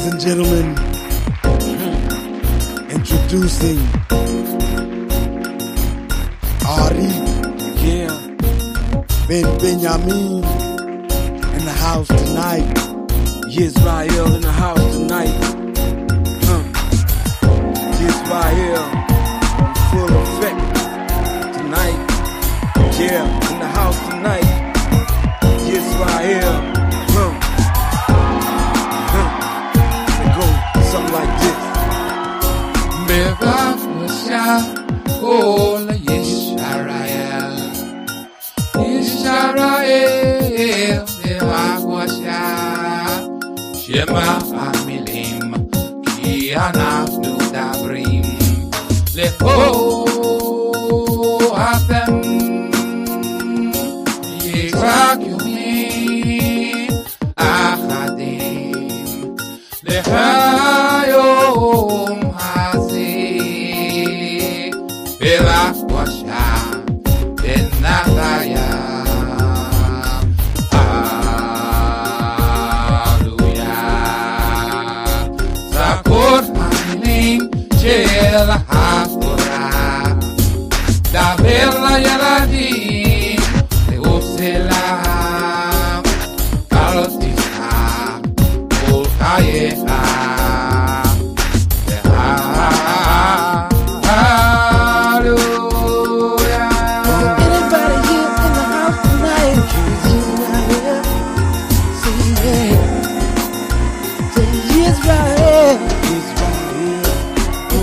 Ladies and gentlemen, introducing Ari Ben Benjamin in the house tonight. Yisrael in the house tonight. Yisrael in full effect tonight. Yeah, in the house tonight. Yisrael. It go something like this. Bevavosha kol Yisrael, Yisrael bevavosha Shema hamilim ki anavnu dabrim lepo atem Yitzhak yomim achadim lechayom Bevavosha benachaya, Hallelujah. Zakor hamilim shel haTorah, daber la'yaladim le'oselam, kal tisha kol chayecha.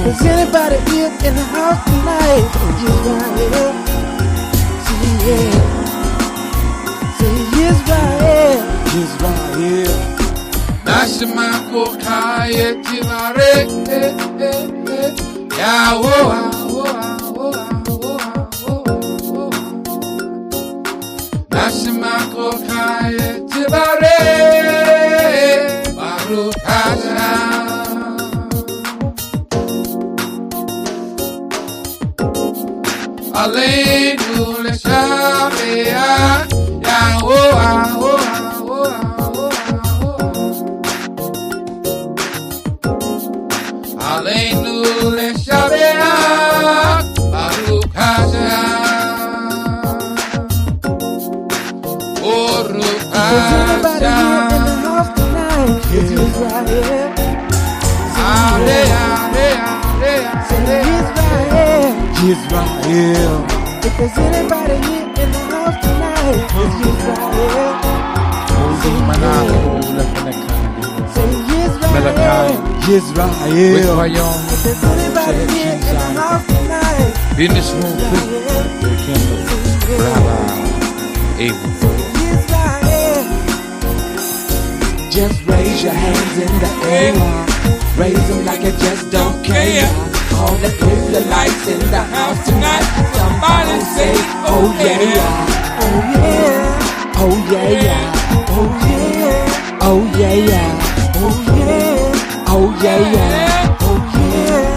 Is anybody here in the house tonight? Israel. Say Israel. Israel. Nashma kokhaye tivare, Yahweh, Nashma kokhaye tivare, Baruch Hashem. Aleinu l'shabeach, Yahweh, Aleinu l'shabeach, Baruch Hashem, Baruch Hashem. Israel. If there's anybody here in the house tonight, it's Israel. Say Israel. Israel. If there's anybody here in the house tonight, Israel. Just raise your hands in the air. Raise them like you just don't care. All the Israelites in the house tonight. Somebody say, oh yeah, oh yeah, oh yeah, oh yeah, oh yeah, oh yeah, oh yeah, oh yeah.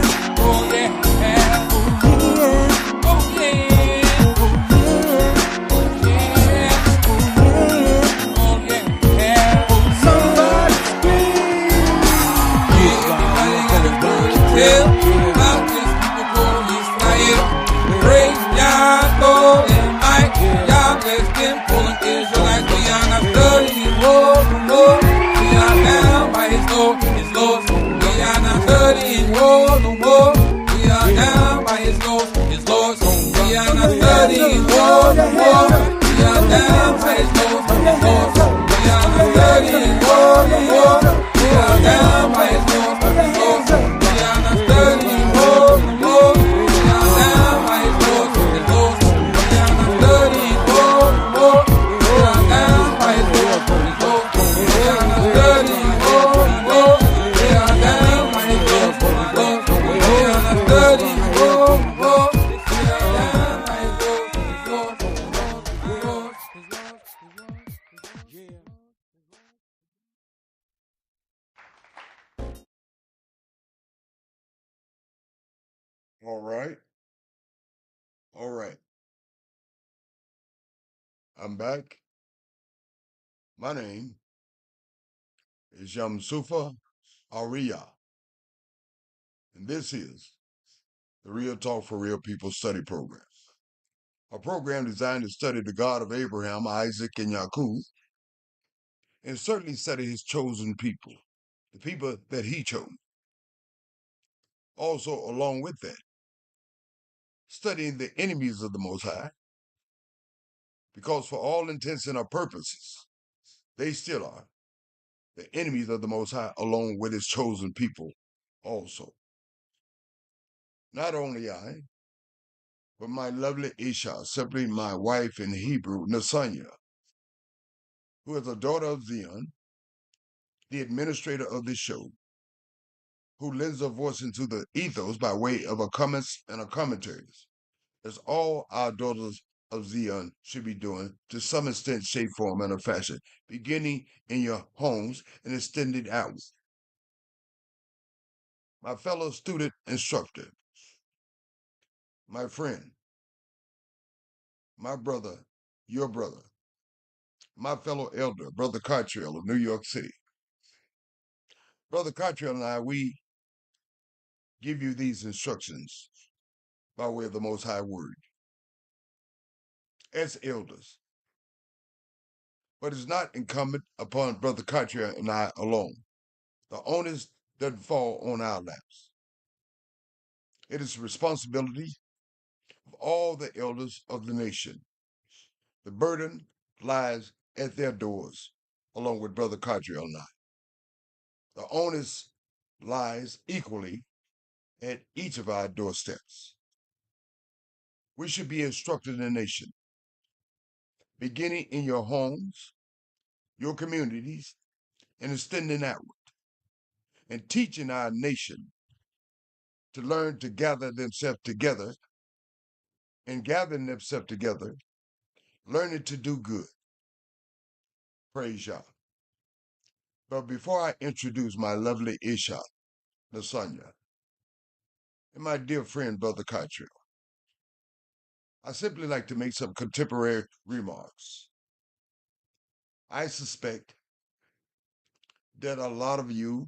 All right. All right. I'm back. My name is Yam Sufa Aria, and this is the Real Talk for Real People study program. A program designed to study the God of Abraham, Isaac, and Jacob, and certainly study his chosen people, the people that he chose. Also, along with that, studying the enemies of the Most High, because for all intents and purposes, they still are the enemies of the Most High, along with his chosen people also. Not only I, but my lovely Isha, simply my wife in Hebrew, Nasanya, who is a daughter of Zion, the administrator of this show, who lends her voice into the ethos by way of a comments and a commentaries, as all our daughters of Zion should be doing to some extent, shape, form, and or fashion, beginning in your homes and extending out. My fellow student instructor, my friend, my brother, your brother, my fellow elder, Brother Cottrell of New York City. Brother Cottrell and I, we give you these instructions by way of the Most High Word as elders. But it's not incumbent upon Brother Cottrell and I alone. The onus doesn't fall on our laps. It is the responsibility of all the elders of the nation. The burden lies at their doors, along with Brother Cottrell and I. The onus lies equally at each of our doorsteps. We should be instructing the nation, beginning in your homes, your communities, and extending outward, and teaching our nation to learn to gather themselves together, and gathering themselves together, learning to do good. Praise Yah. But before I introduce my lovely Isha, Nasanya, and my dear friend, Brother Cottrell, I simply like to make some contemporary remarks. I suspect that a lot of you,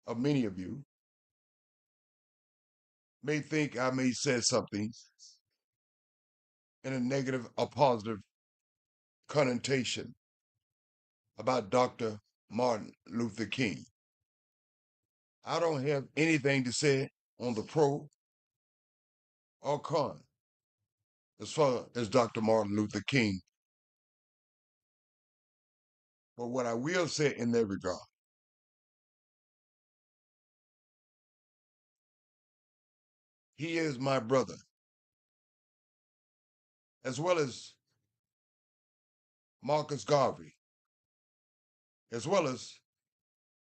or many of you, may think I may say something in a negative or positive connotation about Dr. Martin Luther King. I don't have anything to say on the pro or con as far as Dr. Martin Luther King. But what I will say in that regard, he is my brother, as well as Marcus Garvey, as well as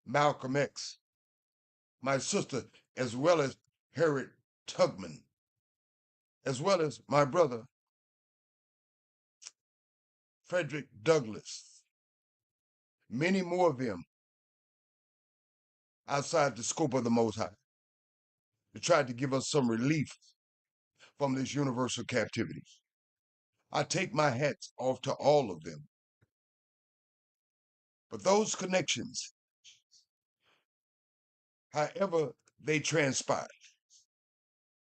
Malcolm X, my sister, as well as Harriet Tubman, as well as my brother, Frederick Douglass. Many more of them outside the scope of the Most High to try to give us some relief from this universal captivity. I take my hats off to all of them. But those connections, however they transpire,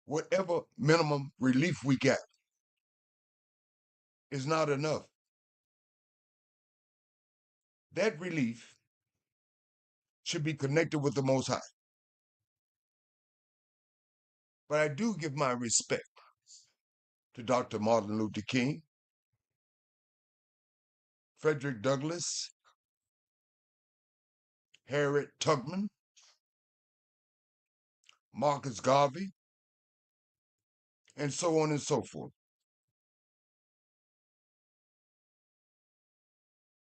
whatever minimum relief we get, is not enough. That relief should be connected with the Most High. But I do give my respect to Dr. Martin Luther King, Frederick Douglass, Harriet Tubman, Marcus Garvey, and so on and so forth.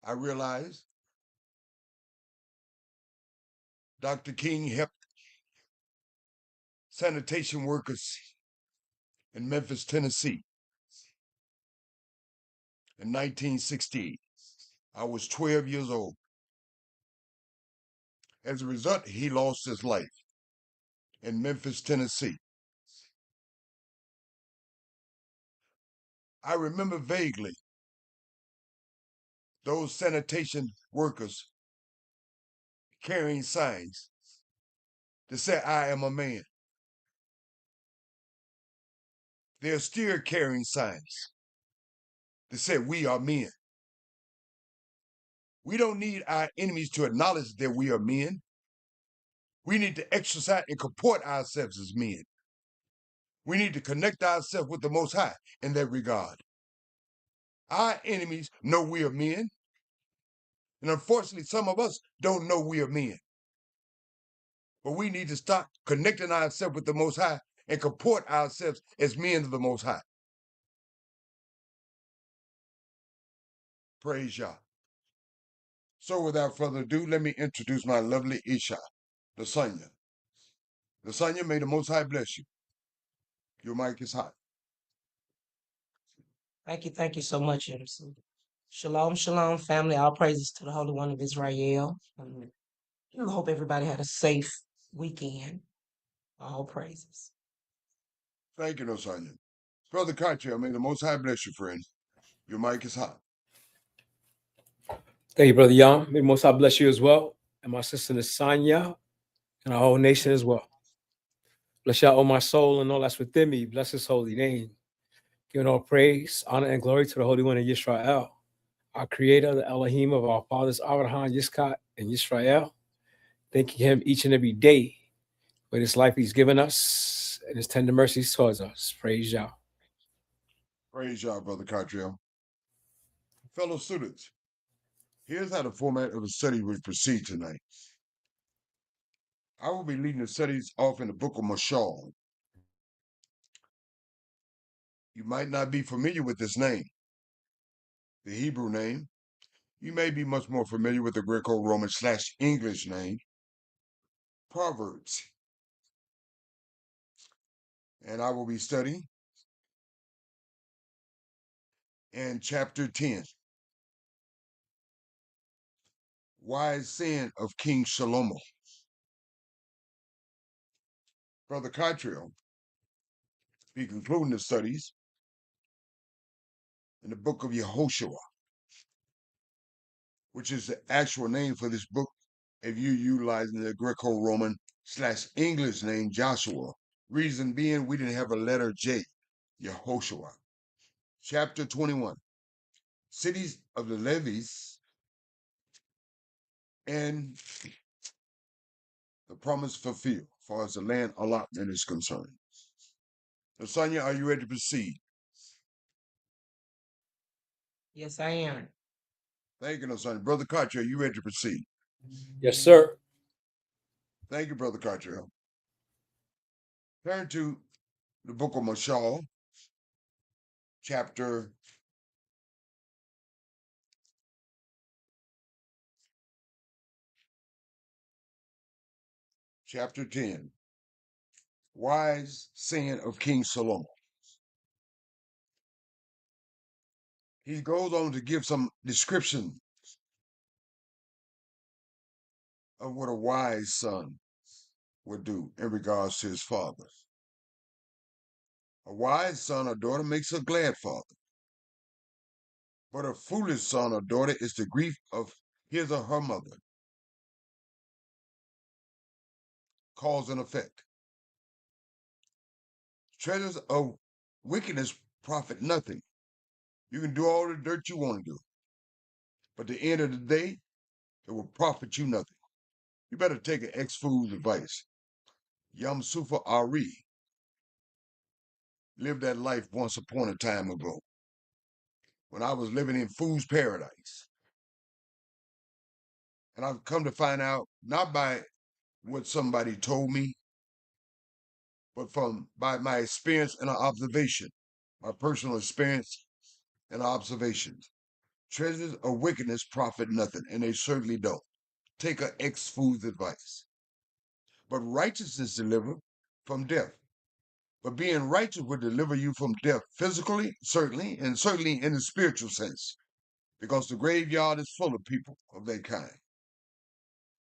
I realize Dr. King helped sanitation workers in Memphis, Tennessee in 1968. I was 12 years old. As a result, he lost his life in Memphis, Tennessee. I remember vaguely those sanitation workers carrying signs to say, I am a man. They're still carrying signs that say, we are men. We don't need our enemies to acknowledge that we are men. We need to exercise and comport ourselves as men. We need to connect ourselves with the Most High in that regard. Our enemies know we are men. And unfortunately, some of us don't know we are men. But we need to start connecting ourselves with the Most High and comport ourselves as men of the Most High. Praise Yah. So without further ado, let me introduce my lovely Isha, Lasanya. Lasanya, may the Most High bless you. Your mic is hot. Thank you so much, Emerson. Shalom, shalom, family. All praises to the Holy One of Israel. I hope everybody had a safe weekend. All praises. Thank you, Lasanya. Brother Cartier, may the Most High bless you, friend. Your mic is hot. Thank you, Brother Young. May the Most High bless you as well. And my sister Nasanya and our whole nation as well. Bless y'all, all my soul and all that's within me. Bless his holy name. Giving all praise, honor, and glory to the Holy One of Yisrael, our creator, the Elohim of our fathers, Abraham, Yitzchak, and Yisrael. Thanking him each and every day for this life he's given us and his tender mercies towards us. Praise Yah. Praise Yah, Brother Cartier. Fellow students, here's how the format of the study will proceed tonight. I will be leading the studies off in the book of Mashal. You might not be familiar with this name, the Hebrew name. You may be much more familiar with the Greco-Roman / English name, Proverbs. And I will be studying in chapter 10, Wise Saying of King Shlomo. Brother Cottrell be concluding the studies in the book of Yehoshua, which is the actual name for this book if you're utilizing the Greco-Roman / English name Joshua. Reason being, we didn't have a letter J. Yehoshua. Chapter 21, Cities of the Levies and the promise fulfilled, as far as the land allotment is concerned. Lasanya, are you ready to proceed? Yes, I am. Thank you, Lasanya. Brother Carter, are you ready to proceed? Yes, sir. Thank you, Brother Carter. Turn to the book of Mashal, chapter 10, Wise Saying of King Solomon. He goes on to give some description of what a wise son would do in regards to his father. A wise son or daughter makes a glad father, but a foolish son or daughter is the grief of his or her mother. Cause and effect. Treasures of wickedness profit nothing. You can do all the dirt you want to do, but at the end of the day, it will profit you nothing. You better take an ex-fool's advice. Yam Sufa Ari lived that life once upon a time ago, when I was living in fool's paradise. And I've come to find out, not by what somebody told me, but by my experience and observation, my personal experience and observations. Treasures of wickedness profit nothing, and they certainly don't. Take an ex-fool's advice. But righteousness deliver from death. But being righteous will deliver you from death physically, certainly, and certainly in the spiritual sense, because the graveyard is full of people of that kind.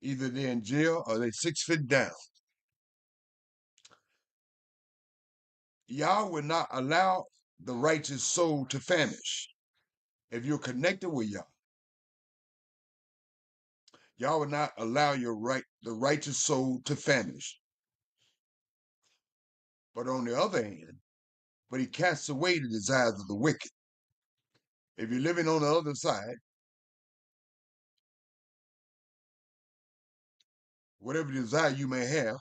Either they're in jail or they're 6 feet down. Yah will not allow the righteous soul to famish. If you're connected with Yah, Yah will not allow the righteous soul to famish. But on the other hand, but he casts away the desires of the wicked. If you're living on the other side, whatever desire you may have,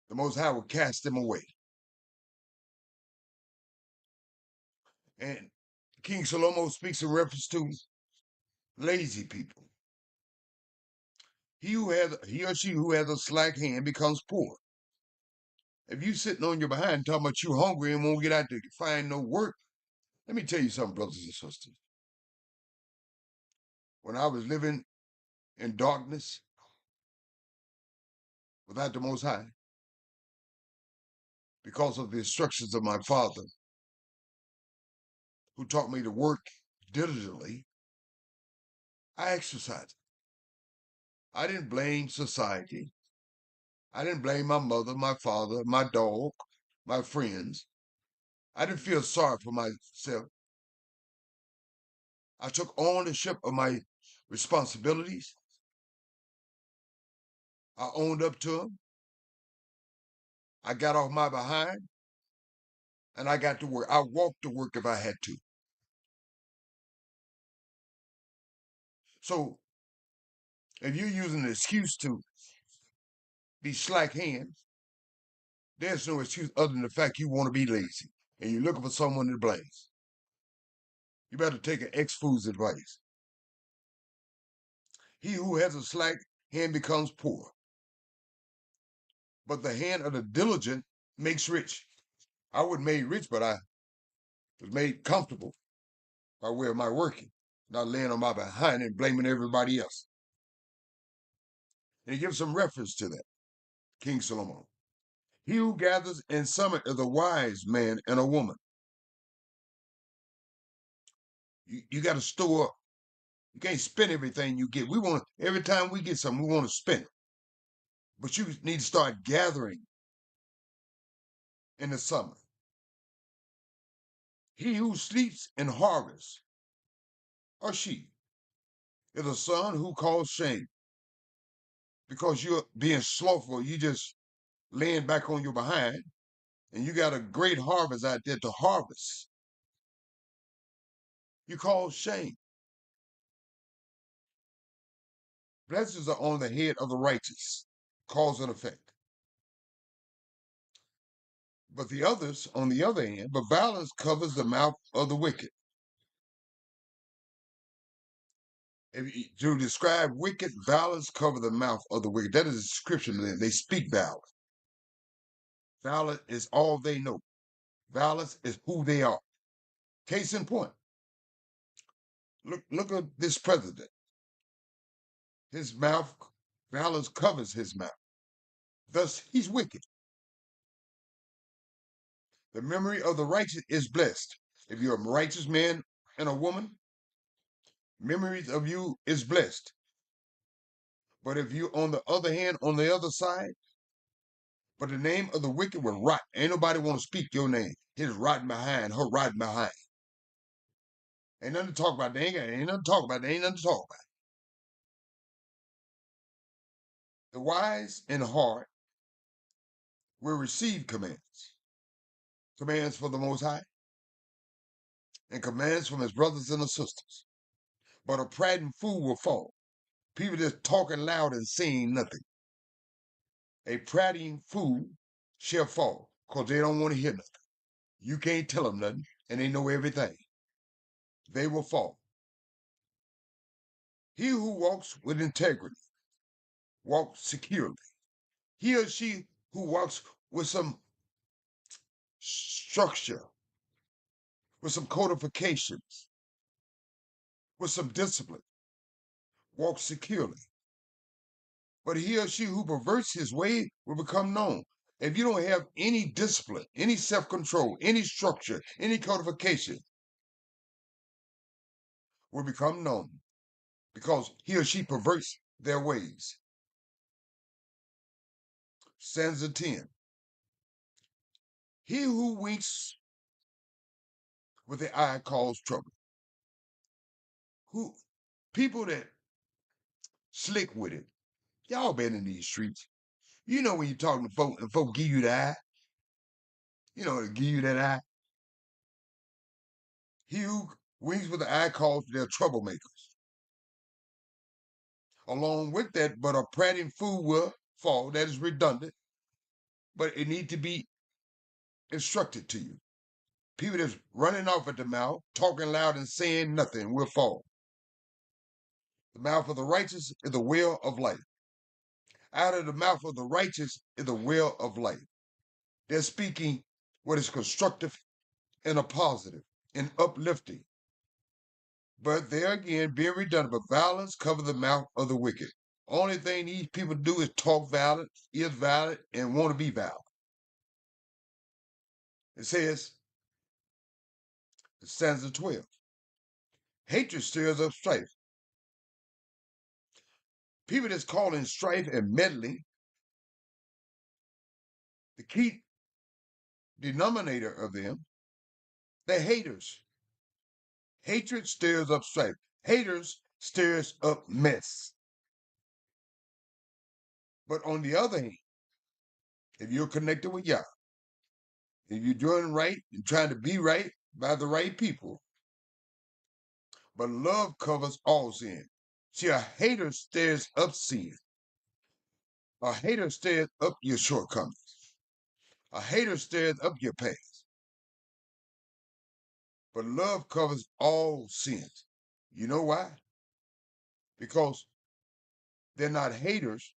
the Most High will cast them away. And King Salomo speaks in reference to lazy people. He or she who has a slack hand becomes poor. If you sitting on your behind talking about you hungry and won't get out to find no work, let me tell you something, brothers and sisters. When I was living in darkness without the Most High, because of the instructions of my father, who taught me to work diligently, I exercised. I didn't blame society. I didn't blame my mother, my father, my dog, my friends. I didn't feel sorry for myself. I took ownership of my responsibilities. I owned up to them. I got off my behind and I got to work. I walked to work if I had to. So if you're using an excuse to be slack hands, there's no excuse other than the fact you want to be lazy and you're looking for someone to blame. You better take an ex-fool's advice. He who has a slack hand becomes poor, but the hand of the diligent makes rich. I wasn't made rich, but I was made comfortable by way of my working, not laying on my behind and blaming everybody else. And he gives some reference to that, King Solomon. He who gathers in summit is a wise man and a woman. You got to store up. You can't spend everything you get. Every time we get something, we want to spend it. But you need to start gathering in the summer. He who sleeps in harvest, or she, is a son who calls shame. Because you're being slothful, you just laying back on your behind, and you got a great harvest out there to harvest. You call shame. Blessings are on the head of the righteous, cause and effect. But the others, on the other hand, but violence covers the mouth of the wicked. To describe wicked, violence cover the mouth of the wicked. That is a description. They speak violence. Violence is all they know. Violence is who they are. Case in point. Look at this president. His mouth, violence covers his mouth. Thus, he's wicked. The memory of the righteous is blessed. If you're a righteous man and a woman, memories of you is blessed. But if you, on the other hand, on the other side, but the name of the wicked will rot. Ain't nobody want to speak your name. His rotting behind, her rotting behind. Ain't nothing to talk about. Ain't nothing to talk about. Ain't nothing to talk about. The wise in heart will receive commands. Commands from the Most High. And commands from his brothers and his sisters. But a prating fool will fall. People just talking loud and saying nothing. A prating fool shall fall because they don't want to hear nothing. You can't tell them nothing, and they know everything. They will fall. He who walks with integrity walks securely. He or she who walks with some structure, with some codifications, with some discipline, walks securely. But he or she who perverts his way will become known. If you don't have any discipline, any self-control, any structure, any codification, will become known because he or she perverts their ways. Stanza 10. He who winks with the eye calls trouble. People that slick with it, y'all been in these streets. You know when you're talking to folk and folk give you the eye, you know, they give you that eye. He who winks with the eye calls they're troublemakers. Along with that, but a prating fool will fall. That is redundant, but it need to be instructed to you. People that's running off at the mouth, talking loud and saying nothing will fall. The mouth of the righteous is the well of life. Out of the mouth of the righteous is the well of life. They're speaking what is constructive and a positive and uplifting. But there again, being redundant, but violence covers the mouth of the wicked. Only thing these people do is talk violent, is violent, and want to be violent. It says, stanza 12, hatred stirs up strife. People that's calling strife and meddling, the key denominator of them, they're haters. Hatred stirs up strife. Haters stirs up mess. But on the other hand, if you're connected with Yah, if you're doing right and trying to be right by the right people, but love covers all sin. See, a hater stirs up sin. A hater stirs up your shortcomings. A hater stirs up your past. But love covers all sins. You know why? Because they're not haters.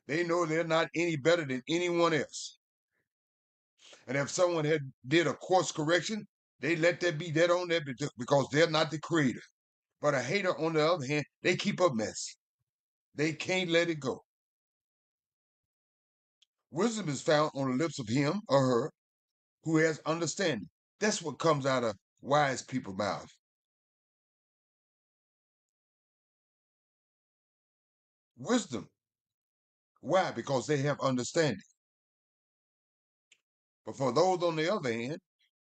They know they're not any better than anyone else. And if someone had did a course correction, they let that be dead on that because they're not the creator. But a hater, on the other hand, they keep a mess. They can't let it go. Wisdom is found on the lips of him or her who has understanding. That's what comes out of wise people's mouth. Wisdom. Why? Because they have understanding. But for those on the other hand,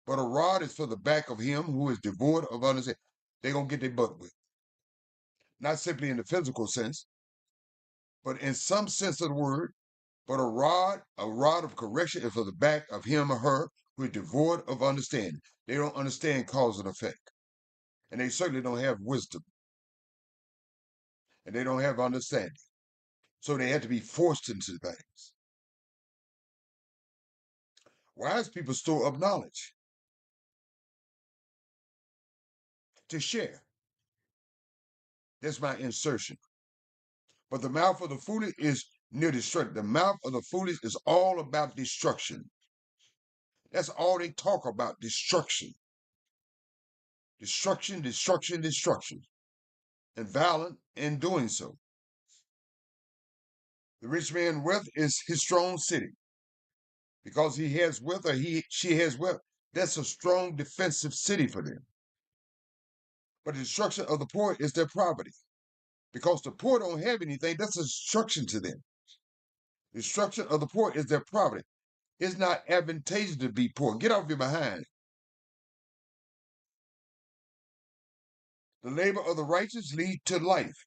but a rod is for the back of him who is devoid of understanding. They're going to get their butt whipped. Not simply in the physical sense, but in some sense of the word. But a rod of correction is for the back of him or her who is devoid of understanding. They don't understand cause and effect. And they certainly don't have wisdom. And they don't have understanding. So they have to be forced into things. Wise people store up knowledge to share. That's my insertion. But the mouth of the foolish is near destruction. The mouth of the foolish is all about destruction. That's all they talk about, destruction. Destruction, destruction, destruction. And violent in doing so. The rich man's wealth is his strong city. Because he has wealth or she has wealth, that's a strong defensive city for them. But the destruction of the poor is their poverty. Because the poor don't have anything, that's a destruction to them. The destruction of the poor is their poverty. It's not advantageous to be poor. Get off your behind. The labor of the righteous lead to life,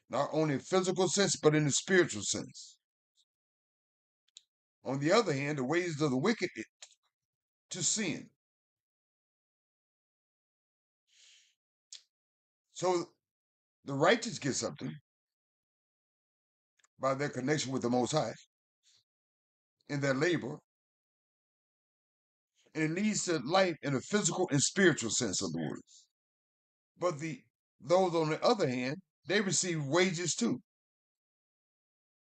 not only in physical sense, but in the spiritual sense. On the other hand, the ways of the wicked to sin. So the righteous get something by their connection with the Most High in their labor, and it leads to life in a physical and spiritual sense of the word. But those on the other hand, they receive wages too.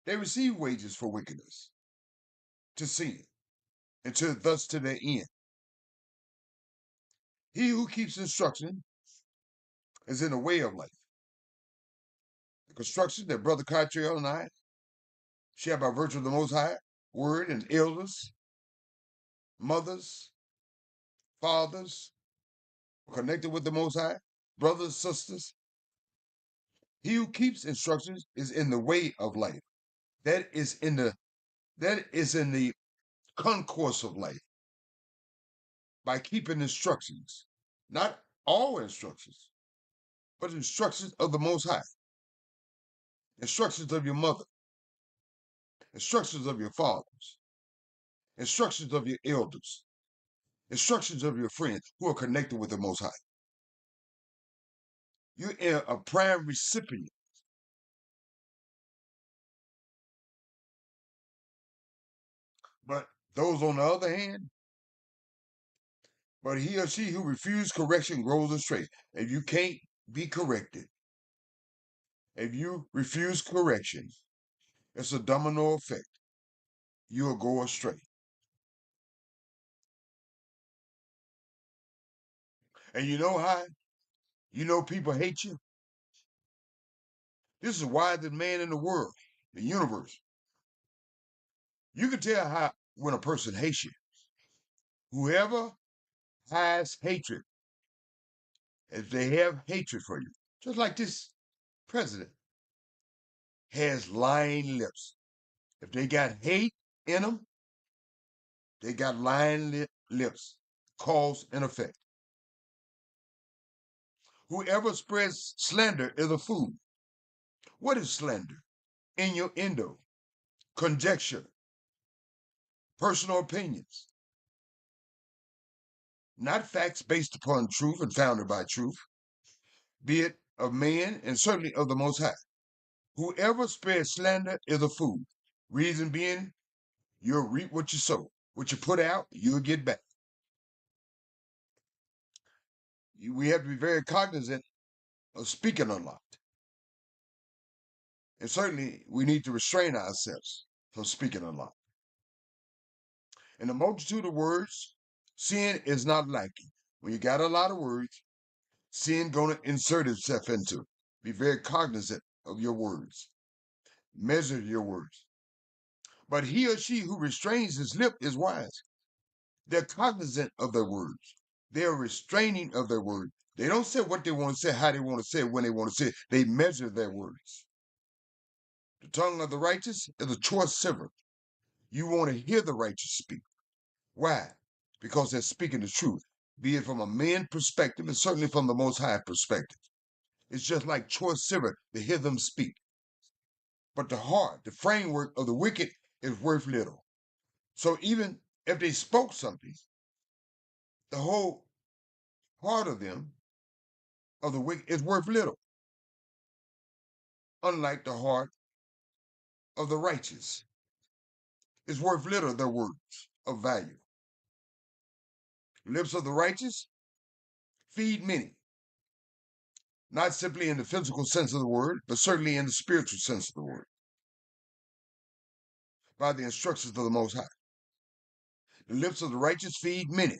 They receive wages for wickedness, to sin, and thus to their end. He who keeps instruction is in the way of life. The construction that Brother Cottrell and I share by virtue of the Most High Word, and elders, mothers, fathers, connected with the Most High, brothers, sisters. He who keeps instructions is in the way of life. That is in the concourse of life. By keeping instructions, not all instructions, but instructions of the Most High, instructions of your mother, instructions of your fathers, instructions of your elders, instructions of your friends who are connected with the Most High. You're a prime recipient. But those on the other hand, but he or she who refuses correction grows astray. If you can't be corrected, if you refuse correction, it's a domino effect. You'll go astray. And you know how? You know people hate you? This is why the man in the world, the universe. You can tell how when a person hates you. Whoever has hatred, if they have hatred for you, just like this president has lying lips. If they got hate in them, they got lying lips, cause and effect. Whoever spreads slander is a fool. What is slander? Innuendo, conjecture, personal opinions, not facts based upon truth and founded by truth, be it of man and certainly of the Most High. Whoever spreads slander is a fool. Reason being, you'll reap what you sow. What you put out, you'll get back. We have to be very cognizant of speaking a lot. And certainly, we need to restrain ourselves from speaking a lot. In the multitude of words, sin is not lacking. When you got a lot of words, sin going to insert itself into it. Be very cognizant of your words. Measure your words. But he or she who restrains his lip is wise. They're cognizant of their words. They're restraining of their words. They don't say what they want to say, how they want to say it, when they want to say it. They measure their words. The tongue of the righteous is a choice silver. You want to hear the righteous speak. Why? Because they're speaking the truth, be it from a man perspective and certainly from the Most High perspective. It's just like choice silver to hear them speak. But the heart, the framework of the wicked is worth little. So even if they spoke something, the whole heart of them, of the wicked, is worth little. Unlike the heart of the righteous. It's worth little, their words of value. Lips of the righteous feed many. Not simply in the physical sense of the word, but certainly in the spiritual sense of the word. By the instructions of the Most High. The lips of the righteous feed many.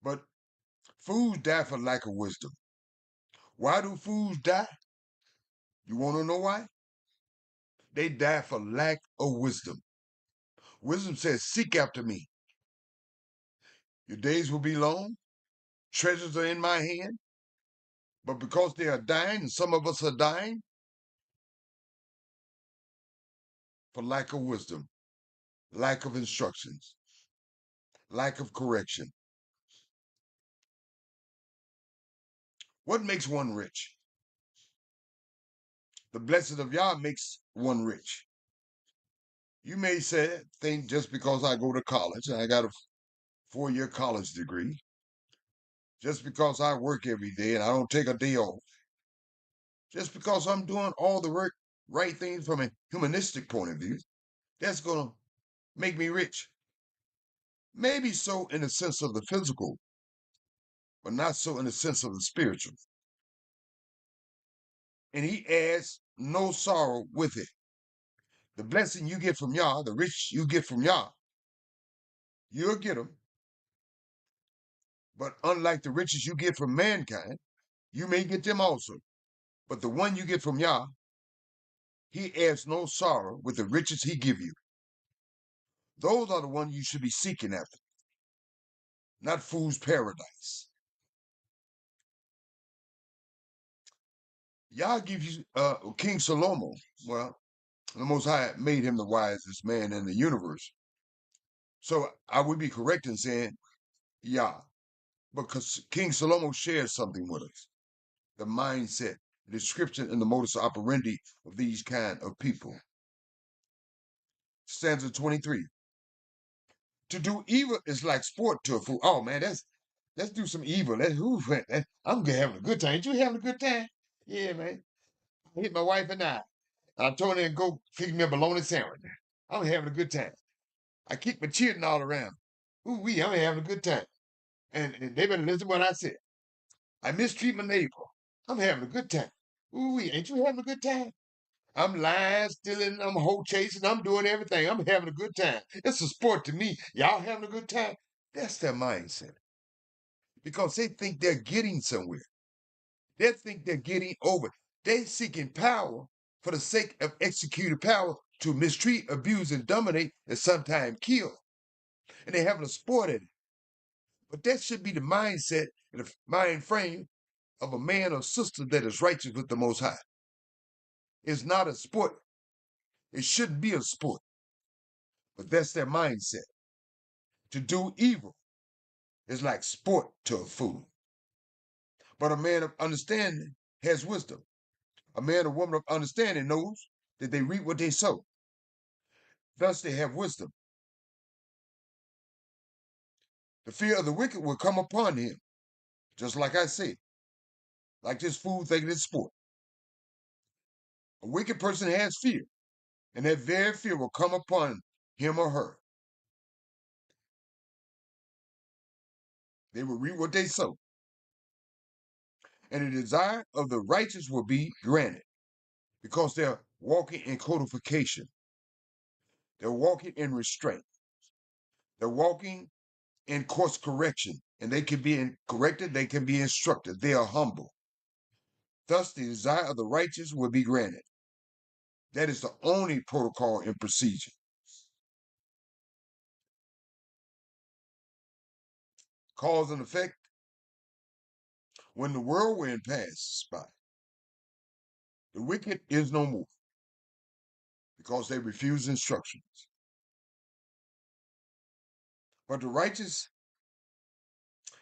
But fools die for lack of wisdom. Why do fools die? You want to know why? They die for lack of wisdom. Wisdom says, seek after me. Your days will be long. Treasures are in my hand. But because they are dying, and some of us are dying, for lack of wisdom, lack of instructions, lack of correction. What makes one rich? The blessing of Yah makes one rich. You may think just because I go to college and I got a 4-year college degree, just because I work every day and I don't take a day off, just because I'm doing all the right things from a humanistic point of view, that's going to make me rich. Maybe so in the sense of the physical, but not so in the sense of the spiritual. And he adds no sorrow with it. The blessing you get from Yah, the rich you get from Yah, you'll get them. But unlike the riches you get from mankind, you may get them also. But the one you get from Yah, he adds no sorrow with the riches he give you. Those are the ones you should be seeking after, not fool's paradise. Yah gives you King Solomon. Well, the Most High made him the wisest man in the universe. So I would be correct in saying Yah, because King Solomon shares something with us. The mindset, the description, and the modus operandi of these kind of people. stanza 23. To do evil is like sport to a fool. Oh man, let's do some evil. I'm having a good time. Ain't you having a good time? Yeah, man. I hit my wife and I told her to go pick me a bologna sandwich. I'm having a good time. I kicked my children all around. Ooh wee, I'm having a good time. And they better listen to what I said. I mistreat my neighbor. I'm having a good time. Ooh wee, ain't you having a good time? I'm lying, stealing, I'm hoe chasing, I'm doing everything. I'm having a good time. It's a sport to me. Y'all having a good time? That's their mindset. Because they think they're getting somewhere. They think they're getting over. They're seeking power for the sake of executing power to mistreat, abuse, and dominate, and sometimes kill. And they're having a sport at it. But that should be the mindset and the mind frame of a man or sister that is righteous with the Most High. It's not a sport. It shouldn't be a sport. But that's their mindset. To do evil is like sport to a fool. But a man of understanding has wisdom. A man or woman of understanding knows that they reap what they sow. Thus they have wisdom. The fear of the wicked will come upon him, just like I said, like this fool thinking it's sport. A wicked person has fear, and that very fear will come upon him or her. They will reap what they sow. And the desire of the righteous will be granted because they're walking in codification. They're walking in restraint. They're walking in course correction, and they can be corrected, they can be instructed. They are humble. Thus, the desire of the righteous will be granted. That is the only protocol and procedure. Cause and effect. When the whirlwind passes by, the wicked is no more because they refuse instructions. But the righteous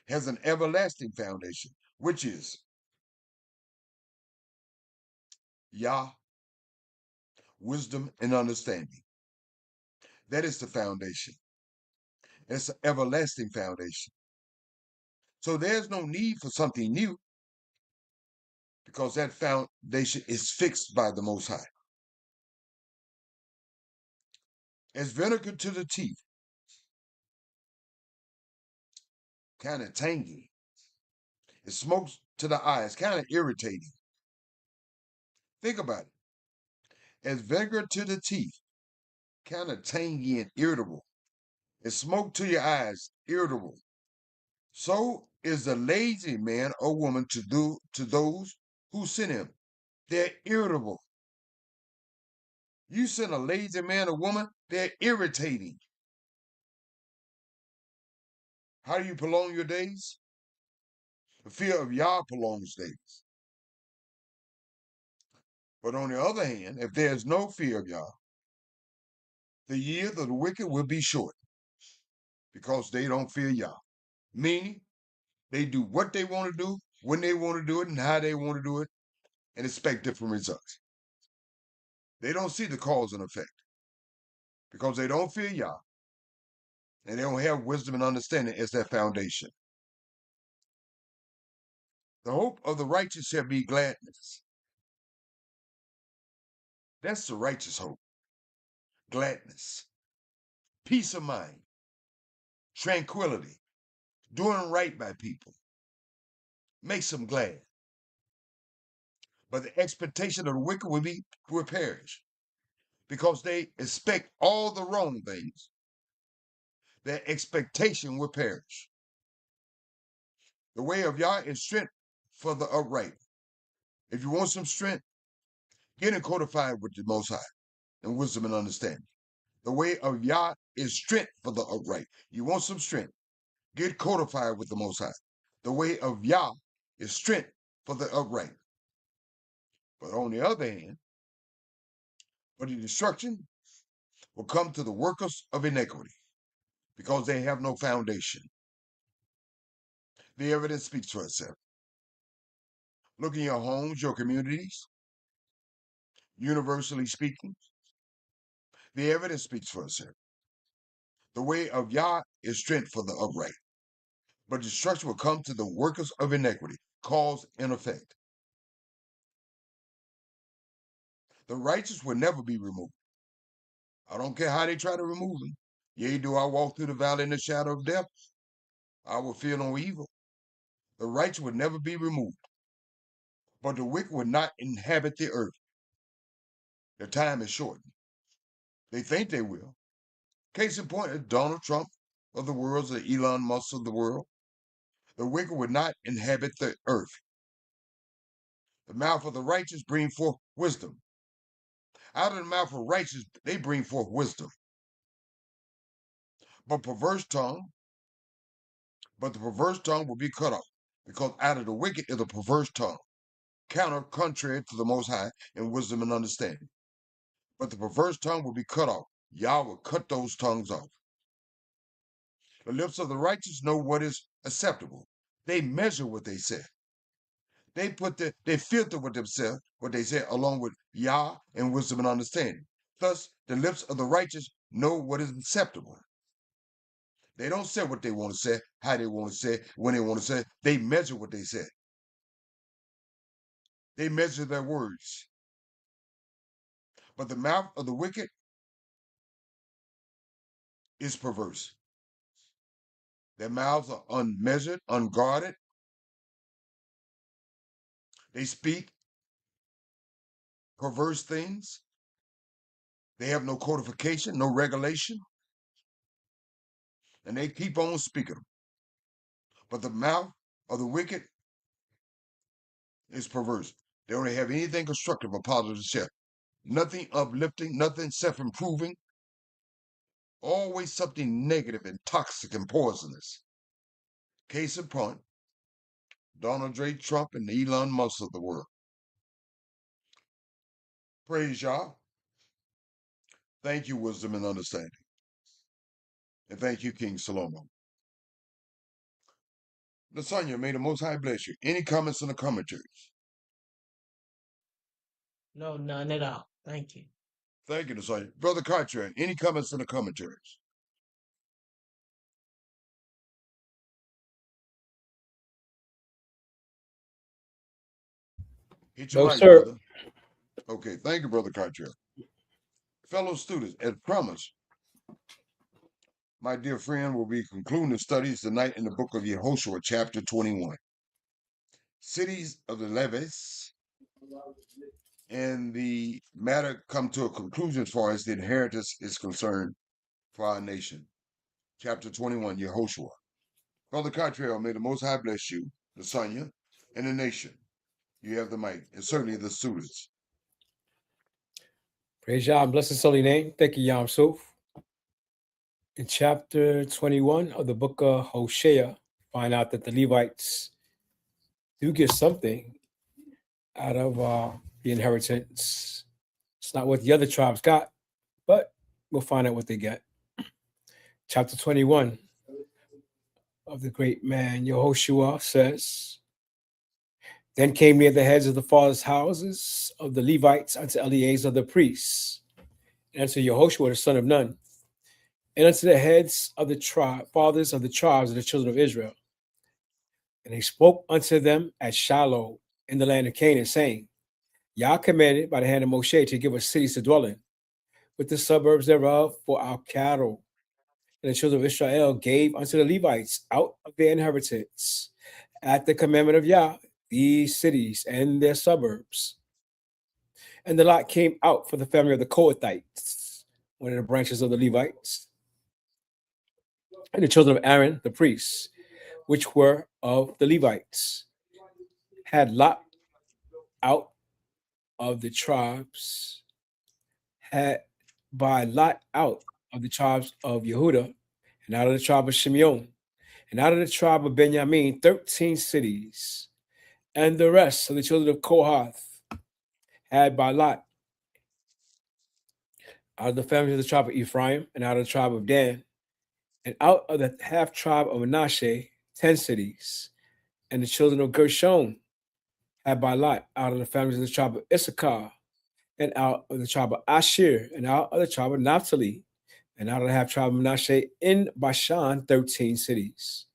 has an everlasting foundation, which is Yah, wisdom, and understanding. That is the foundation. It's an everlasting foundation. So there's no need for something new because that foundation is fixed by the Most High. As vinegar to the teeth, kind of tangy. It smokes to the eyes, kind of irritating. Think about it. As vinegar to the teeth, kind of tangy and irritable. It smoke to your eyes, irritable. So is the lazy man or woman to those who send him. They're irritable. You send a lazy man or woman, they're irritating. How do you prolong your days? The fear of Yah prolongs days. But on the other hand, if there's no fear of Yah, the years of the wicked will be short because they don't fear Yah. Meaning, they do what they want to do, when they want to do it, and how they want to do it, and expect different results. They don't see the cause and effect because they don't fear Yah, and they don't have wisdom and understanding as their foundation. The hope of the righteous shall be gladness. That's the righteous hope. Gladness, peace of mind, tranquility, doing right by people. Makes them glad. But the expectation of the wicked will perish because they expect all the wrong things. Their expectation will perish. The way of Yah is strength for the upright. If you want some strength, get in codified with the Most High and wisdom and understanding. The way of Yah is strength for the upright. You want some strength, get codified with the Most High. The way of Yah is strength for the upright. But on the other hand, for the destruction will come to the workers of iniquity because they have no foundation. The evidence speaks for itself. Look in your homes, your communities, universally speaking. The evidence speaks for itself. The way of Yah is strength for the upright, but destruction will come to the workers of iniquity, cause and effect. The righteous will never be removed. I don't care how they try to remove them. Yea, do I walk through the valley in the shadow of death, I will fear no evil. The righteous will never be removed, but the wicked will not inhabit the earth. The time is shortened. They think they will. Case in point is Donald Trump of the world, the Elon Musk of the world. The wicked will not inhabit the earth. The mouth of the righteous bring forth wisdom. Out of the mouth of righteous, they bring forth wisdom. But the perverse tongue will be cut off, because out of the wicked is a perverse tongue, contrary to the Most High in wisdom and understanding. But the perverse tongue will be cut off. Yah will cut those tongues off. The lips of the righteous know what is acceptable. They measure what they say. They filter with themselves what they say along with Yah and wisdom and understanding. Thus, the lips of the righteous know what is acceptable. They don't say what they want to say, how they want to say, when they want to say. They measure what they say. They measure their words. But the mouth of the wicked is perverse. Their mouths are unmeasured, unguarded. They speak perverse things. They have no codification, no regulation. And they keep on speaking them. But the mouth of the wicked is perverse. They don't have anything constructive or positive to share. Nothing uplifting, nothing self-improving. Always something negative and toxic and poisonous. Case in point, Donald J. Trump and the Elon Musk of the world. Praise Yah. Thank you, wisdom and understanding. And thank you, King Solomon. Lasagna, may the Most High bless you. Any comments in the commentaries? No, none at all. Thank you. Thank you, Lasagna. Brother Cartwright, any comments in the commentaries? Hit your No, mic, sir. brother. Okay, thank you, Brother Cartwright. Fellow students, as promised, my dear friend will be concluding the studies tonight in the book of Yehoshua, chapter 21. Cities of the Levites, and the matter come to a conclusion as far as the inheritance is concerned for our nation. Chapter 21, Yehoshua. Brother Cottrell, may the Most High bless you, Lasagna, and the nation. You have the mic, and certainly the students. Praise Yah, bless His holy name. Thank you, Yam Suf. In chapter 21 of the book of Hosea, find out that the Levites do get something out of the inheritance. It's not what the other tribes got, but we'll find out what they get. Chapter 21 of the great man Yehoshua says, Then came near the heads of the fathers' houses of the Levites unto Eleazar the priest, and unto Yehoshua the son of Nun, and unto the heads of the fathers of the tribes of the children of Israel. And he spoke unto them at Shiloh in the land of Canaan, saying, Yah commanded by the hand of Moshe to give us cities to dwell in, with the suburbs thereof for our cattle. And the children of Israel gave unto the Levites out of their inheritance, at the commandment of Yah, these cities and their suburbs. And the lot came out for the family of the Kohathites, one of the branches of the Levites, and the children of Aaron, the priests, which were of the Levites, had lot out of the tribes, had by lot out of the tribes of Yehuda, and out of the tribe of Shimeon, and out of the tribe of Benjamin, 13 cities, and the rest of the children of Kohath had by lot out of the families of the tribe of Ephraim, and out of the tribe of Dan, and out of the half tribe of Manasseh, 10 cities, and the children of Gershon had by lot out of the families of the tribe of Issachar and out of the tribe of Asher, and out of the tribe of Naphtali, and out of the half tribe of Manasseh in Bashan, 13 cities.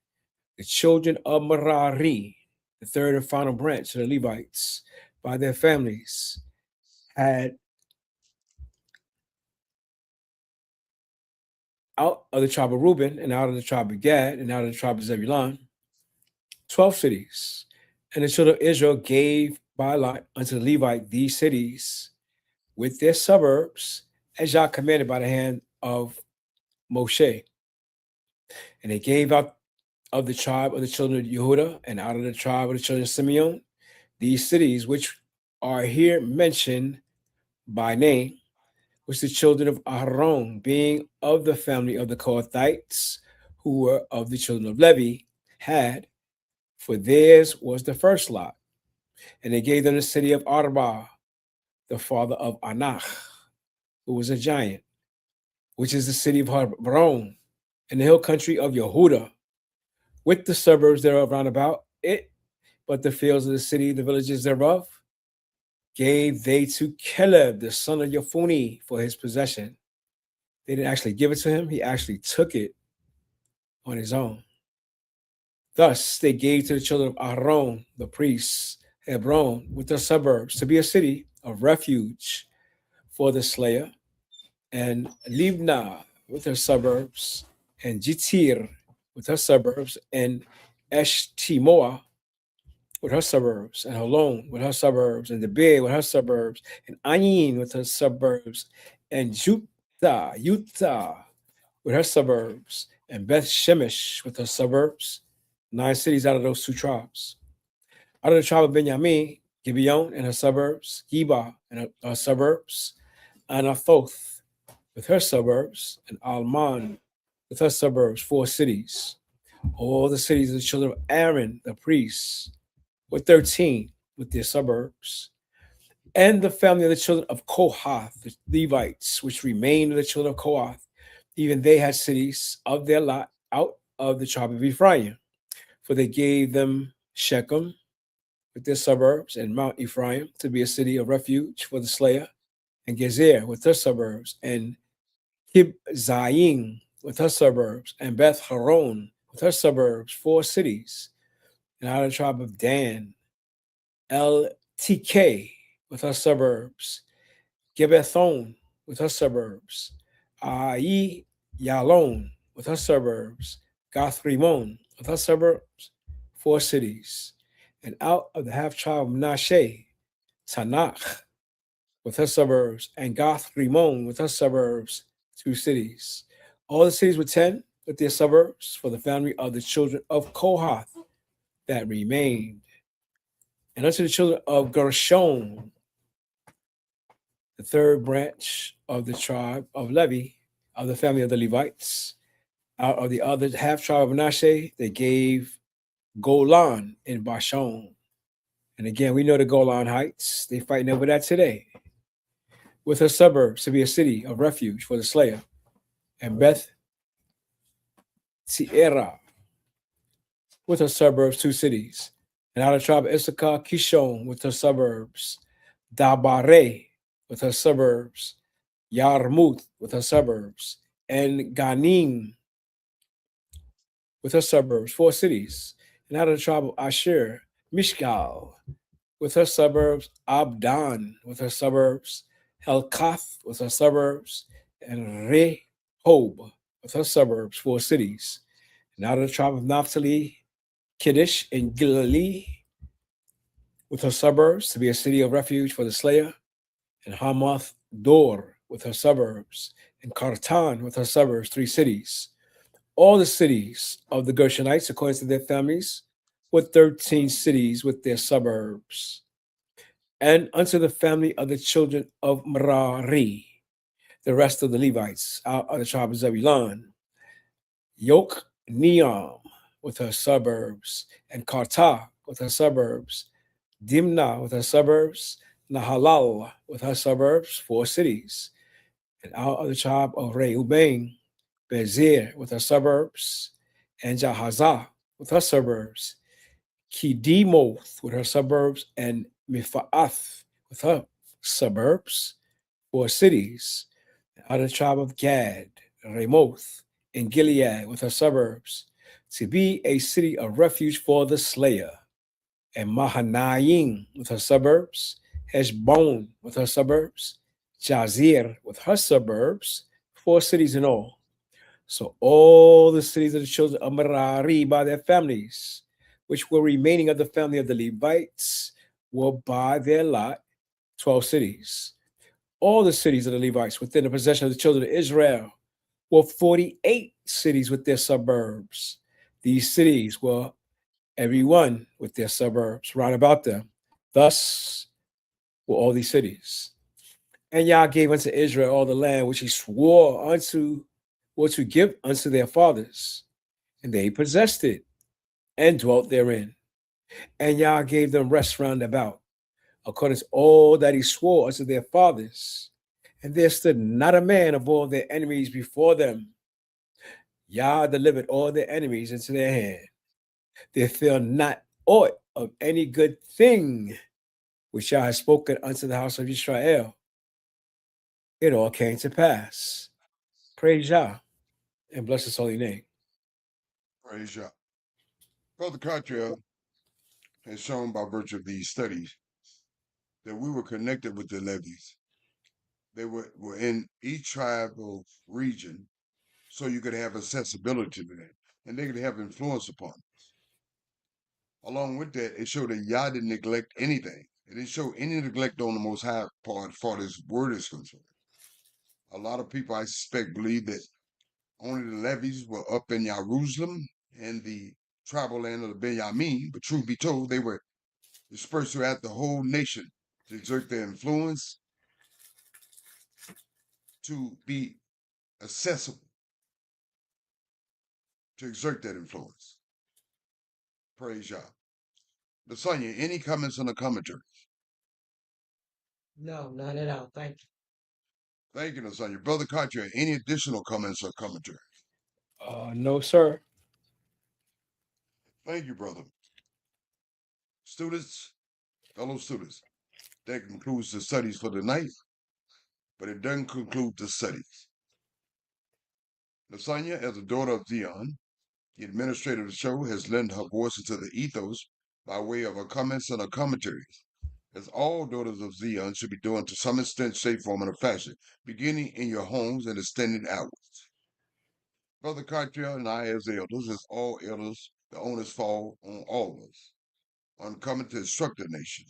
The children of Merari, the third and final branch of the Levites, by their families, had out of the tribe of Reuben, and out of the tribe of Gad, and out of the tribe of Zebulun, 12 cities. And the children of Israel gave by lot unto the Levite these cities with their suburbs, as Yah commanded by the hand of Moshe. And they gave out of the tribe of the children of Yehuda, and out of the tribe of the children of Simeon, these cities which are here mentioned by name, which the children of Aaron, being of the family of the Kohathites, who were of the children of Levi, had, for theirs was the first lot. And they gave them the city of Arba, the father of Anach, who was a giant, which is the city of Hebron, in the hill country of Yehuda, with the suburbs thereof round about it, but the fields of the city, the villages thereof, gave they to Caleb, the son of Yephune, for his possession. They didn't actually give it to him. He actually took it on his own. Thus, they gave to the children of Aaron, the priests, Hebron, with their suburbs, to be a city of refuge for the slayer, and Libnah, with her suburbs, and Jitir, with her suburbs, and Eshtimoa, with her suburbs, and Holon with her suburbs, and Debir with her suburbs, and Ayin with her suburbs, and Utah with her suburbs, and Beth Shemesh with her suburbs, 9 cities out of those 2 tribes. Out of the tribe of Benjamin, Gibeon and her suburbs, Geba and her suburbs, Anathoth with her suburbs, and Alman with her suburbs, 4 cities. All the cities of the children of Aaron, the priests, were 13 with their suburbs. And the family of the children of Kohath, the Levites, which remained of the children of Kohath, even they had cities of their lot out of the tribe of Ephraim. For they gave them Shechem with their suburbs, and Mount Ephraim to be a city of refuge for the slayer, and Gezer with her suburbs, and Kibzaim with her suburbs, and Beth Horon with her suburbs, 4 cities. And out of the tribe of Dan, El-TK with her suburbs, Gebethon with her suburbs, Ai Yalon with her suburbs, Gath-Rimon with her suburbs, 4 cities. And out of the half tribe of Manasseh, Tanakh with her suburbs, and Gath-Rimon with her suburbs, 2 cities. All the cities were 10 with their suburbs for the family of the children of Kohath that remained. And unto the children of Gershon, the third branch of the tribe of Levi, of the family of the Levites, out of the other half tribe of Manasseh, they gave Golan in Bashan. And again, we know the Golan Heights. They fighting over that today. With her suburbs to be a city of refuge for the slayer. And Beth Tierra with her suburbs, 2 cities. And out of the tribe of Issachar, Kishon with her suburbs. Dabare with her suburbs. Yarmuth with her suburbs. And Ganim with her suburbs, 4 cities. And out of the tribe of Asher, Mishgal with her suburbs. Abdan with her suburbs. Helkath with her suburbs. And Rehob with her suburbs, 4 cities. And out of the tribe of Naphtali, Kiddush and Galilee with her suburbs to be a city of refuge for the slayer, and Hamath Dor with her suburbs, and Kartan with her suburbs, 3 cities. All the cities of the Gershonites, according to their families, were 13 cities with their suburbs. And unto the family of the children of Merari, the rest of the Levites, out of the tribe of Zebulun, Yokneam with her suburbs, and Karta with her suburbs, Dimna with her suburbs, Nahalal with her suburbs, 4 cities. And out of the tribe of Reuben, Bezer with her suburbs, and Jahazah with her suburbs, Kedimoth with her suburbs, and Mifaath with her suburbs, 4 cities. Out of the tribe of Gad, Ramoth, and Gilead with her suburbs, to be a city of refuge for the slayer. And Mahanaim with her suburbs, Heshbon with her suburbs, Jazir with her suburbs, 4 cities in all. So all the cities of the children of Merari by their families, which were remaining of the family of the Levites, were by their lot 12 cities. All the cities of the Levites within the possession of the children of Israel were 48 cities with their suburbs. These cities were every one with their suburbs round about them. Thus were all these cities. And Yah gave unto Israel all the land which he swore unto, or to give unto their fathers, and they possessed it and dwelt therein. And Yah gave them rest round about, according to all that he swore unto their fathers. And there stood not a man of all their enemies before them. Yah delivered all their enemies into their hand. There fell not aught of any good thing which Yah had spoken unto the house of Israel. It all came to pass. Praise Yah and bless his holy name. Praise Yah. Brother Cottrell has shown by virtue of these studies that we were connected with the Levies. They were in each tribal region, so you could have accessibility to them, and they could have influence upon us. Along with that, it showed that Yah didn't neglect anything. It didn't show any neglect on the Most High part as far as word is concerned. A lot of people, I suspect, believe that only the Levies were up in Jerusalem and the tribal land of the Benjamin, but truth be told, they were dispersed throughout the whole nation to exert their influence, to be accessible, to exert that influence. Praise Yah. Lasagna, any comments on the commentary? No, none at all. Thank you. Thank you, Lasagna. Brother Cartier, any additional comments or commentary? No, sir. Thank you, brother. Students, fellow students, that concludes the studies for tonight, but it doesn't conclude the studies. Lasagna, as a daughter of Zion, the administrator of the show, has lent her voice into the ethos by way of her comments and her commentaries, as all daughters of Zion should be doing to some extent, shape, form, and fashion, beginning in your homes and extending outwards. Brother Cartier and I, as elders, as all elders, the onus fall on all of us, on coming to instruct the nation.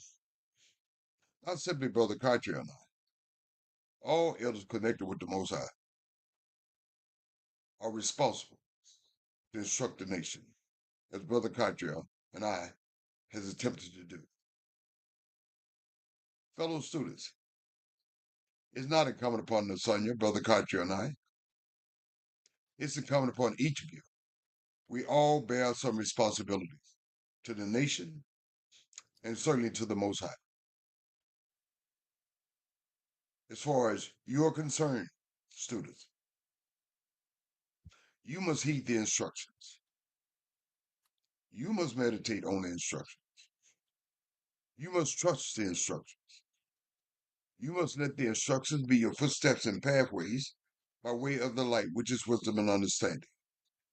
Not simply Brother Cartier and I. All elders connected with the Most High are responsible to instruct the nation, as Brother Cartier and I has attempted to do. Fellow students, it's not incumbent upon Lasagna, Brother Cartier and I. It's incumbent upon each of you. We all bear some responsibilities to the nation and certainly to the Most High. As far as you're concerned, students, you must heed the instructions. You must meditate on the instructions. You must trust the instructions. You must let the instructions be your footsteps and pathways by way of the light, which is wisdom and understanding.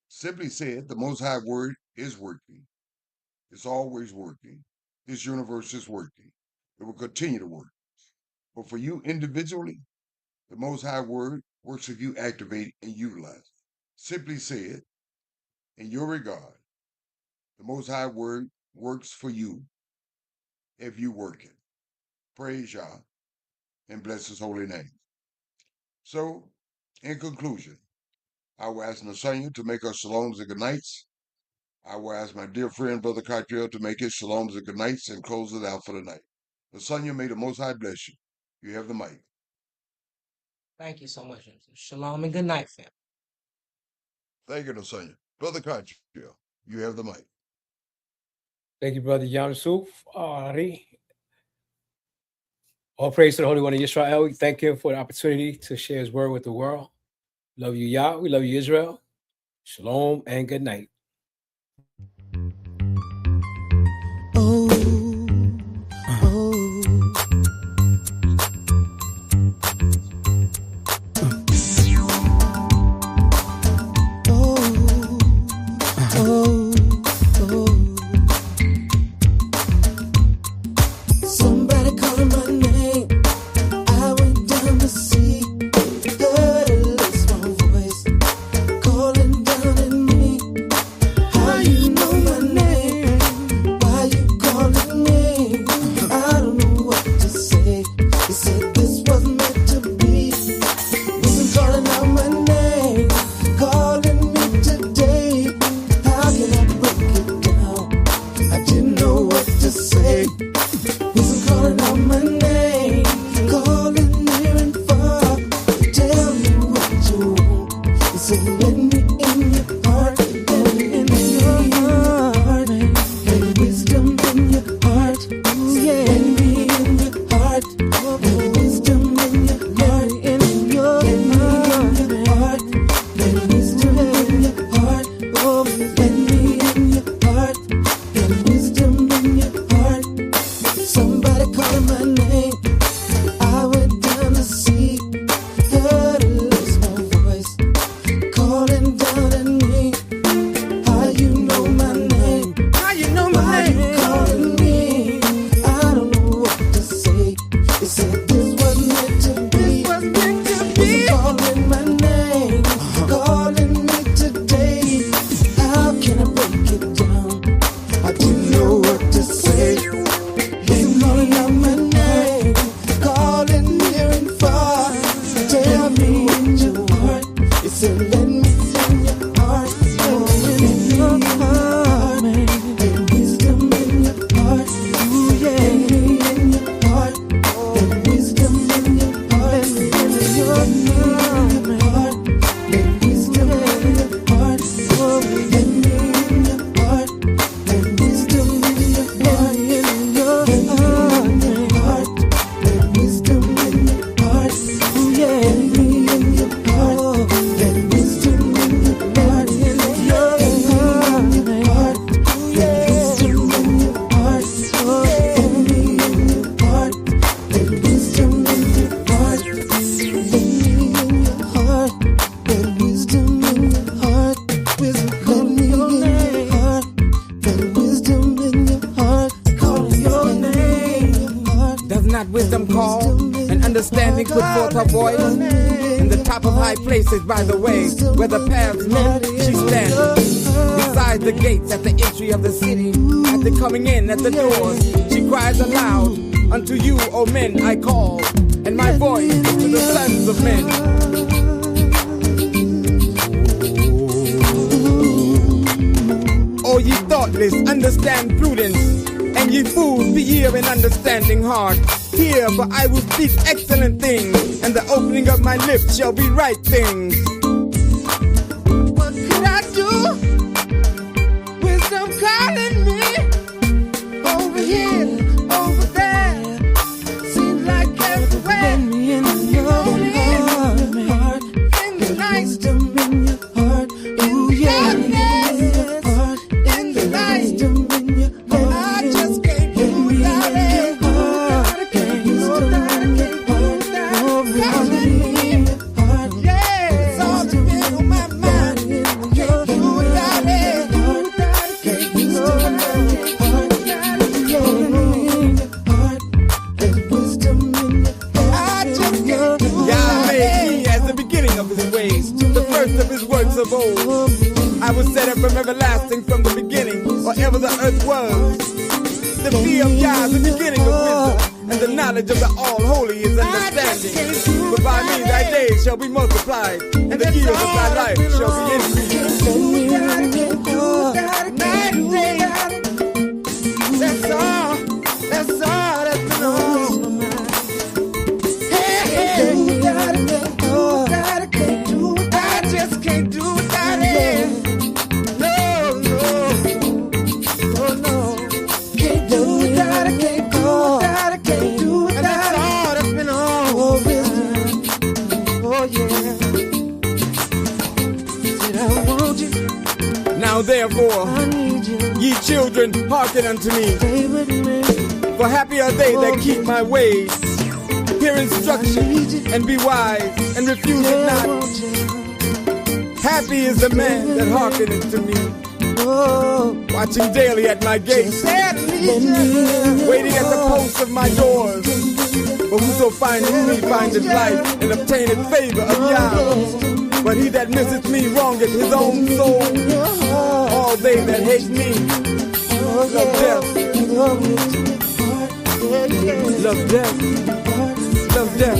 Simply said, the Most High Word is working. It's always working. This universe is working. It will continue to work. But for you individually, the Most High Word works if you activate and utilize. Simply said, in your regard, the Most High Word works for you if you work it. Praise Yah and bless his holy name. So, in conclusion, I will ask Lasagna to make us shaloms and good nights. I will ask my dear friend, Brother Cartier, to make his shaloms and good nights and close it out for the night. Lasagna, may the Most High bless you. You have the mic. Thank you so much. Shalom and good night, fam. Thank you, Lasagna. Brother Cartier, you have the mic. Thank you, Brother Yamsuf. Ari. All praise to the Holy One of Israel. We thank him for the opportunity to share his word with the world. Love you, Yah. We love you, Israel. Shalom and good night. Oh, call, and understanding put forth her voice. In the top of high places by the way, where the paths met, she stands. Beside the gates at the entry of the city, at the coming in at the doors, she cries aloud, unto you, O men, I call, and my voice is to the sons of men. O ye thoughtless, understand prudence, and ye fools, be ye of an understanding heart. Hear, for I will speak excellent things, and the opening of my lips shall be right things. What could I do? Wisdom calling me over here, over there. Seems like everywhere. In your heart, in the night, in your heart, ooh yeah, in the night, I just can't do without it. I can't do without it. Calling me, yeah, it's all that's been on my mind. Can't do without it. Can't do without it. I just can't do without it. Yah made me as the beginning of his ways, the first of his works of old. I was set up from everlasting from the beginning, or ever the earth was. The fear of Yah is the beginning of wisdom, and the knowledge of the All-Holy is understanding. But by me thy days shall be multiplied, and the years of thy life shall be increased. That's all that's been on my mind. I just can't do without it. No. Can't do without it, can't do without it. And that's all that's been on. Oh yeah. Said I want you. Now therefore, I need you. Ye children, hearken unto me. Stay with me. For happy are they that keep my ways. Hear instruction and be wise, and refuse it not. Happy is the man that hearkeneth to me. Watching daily at my gates, waiting at the posts of my doors. For whoso findeth me findeth life, and obtaineth favor of Yah. But he that misseth me wrongeth his own soul. All they that hate me love death. Love death. Love death.